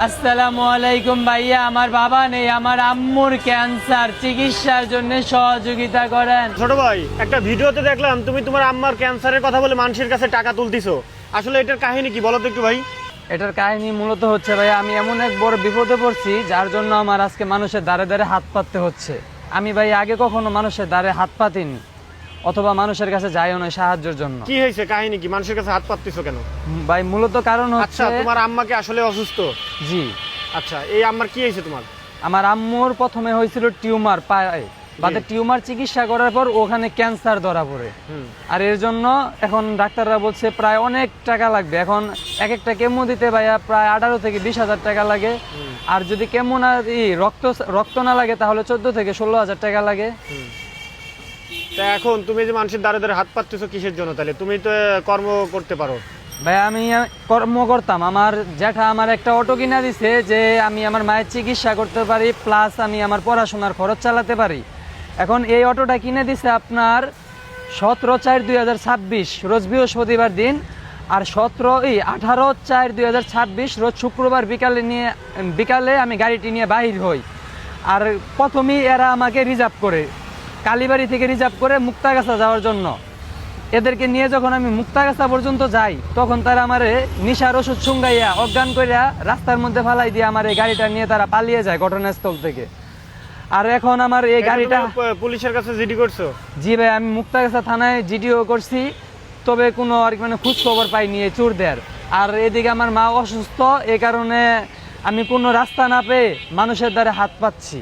আসসালামু আলাইকুম ভাইয়া, আমার বাবা নেই, আমার আম্মুর ক্যান্সার চিকিৎসার জন্য সহযোগিতা করেন। ছোট ভাই, একটা ভিডিওতে দেখলাম তুমি তোমার আম্মার ক্যান্সারের কথা বলে মানুষের কাছে টাকা তুলতিছো। আসলে এটার কাহিনী কি বলো তো একটু ভাই। এটার কাহিনী মূলত হচ্ছে ভাইয়া, আমি এমন এক বড় বিপদে পড়ছি যার জন্য আমার আজকে মানুষের দ্বারে দ্বারে হাত পাততে হচ্ছে। আমি ভাই আগে কখনো মানুষের দ্বারে হাত পাতিনি, অথবা মানুষের কাছে যাইও না সাহায্যের জন্য। কি হয়েছে, কাহিনী কি, মানুষের কাছে হাত পাততিছো কেন? ভাই মূলত কারণ আচ্ছা, হচ্ছে, তোমার আম্মাকে আসলে অসুস্থ? জি, আচ্ছা, এই আম্মার কি হয়েছে তোমার? আমার আম্মুর প্রথমে হয়েছিল টিউমার পায়ে, বাদে টিউমার চিকিৎসা করার পর ওখানে ক্যান্সার ধরা পড়ে। আর এর জন্য এখন ডাক্তাররা বলছে প্রায় অনেক টাকা লাগবে। এখন এক একটা কেমো দিতে ভাইয়া প্রায় 18 থেকে 20,000 টাকা লাগে। আর যদি কেমো না রক্ত না লাগে তাহলে 14 থেকে 16,000 টাকা লাগে। তা এখন তুমি যে মানুষের দ্বারে দ্বারে হাত পাততেছো কিসের জন্য? তাহলে তুমি তো কর্ম করতে পারো। ভাই আমি কর্ম করতাম, আমার জ্যাঠা আমার একটা অটো কিনা দিছে যে আমি আমার মায়ের চিকিৎসা করতে পারি, প্লাস আমি আমার পড়াশোনার খরচ চালাতে পারি। এখন এই অটোটা কিনে দিছে আপনার 17/4/2026 রোজ বৃহস্পতিবার দিন, আর 18/4/2026 রোজ শুক্রবার বিকালে আমি গাড়িটি নিয়ে বাহির হই। আর প্রথমেই এরা আমাকে রিজার্ভ করে, কালীবাড়ি থেকে রিজার্ভ করে মুক্তাগাছা যাওয়ার জন্য। এদেরকে নিয়ে যখন আমি মুক্তাগাছা পর্যন্ত যাই, তখন তারা আমারে নিশার ওষুধ সুঙ্গাইয়া অজ্ঞান করিয়া রাস্তার মধ্যে ফালাই দিয়ে আমার এই গাড়িটা নিয়ে তারা পালিয়ে যায় ঘটনাস্থল থেকে। আর এখন আমার এই গাড়িটা পুলিশের কাছে জিডি করছো? জি ভাই, আমি মুক্তাগাছা থানায় জিডিও করছি, তবে কোনো আর মানে খোঁজ খবর পাইনি এই চোরদের। আর এদিকে আমার মা অসুস্থ, এই কারণে আমি কোনো রাস্তা না পেয়ে মানুষের দ্বারা হাত পাচ্ছি।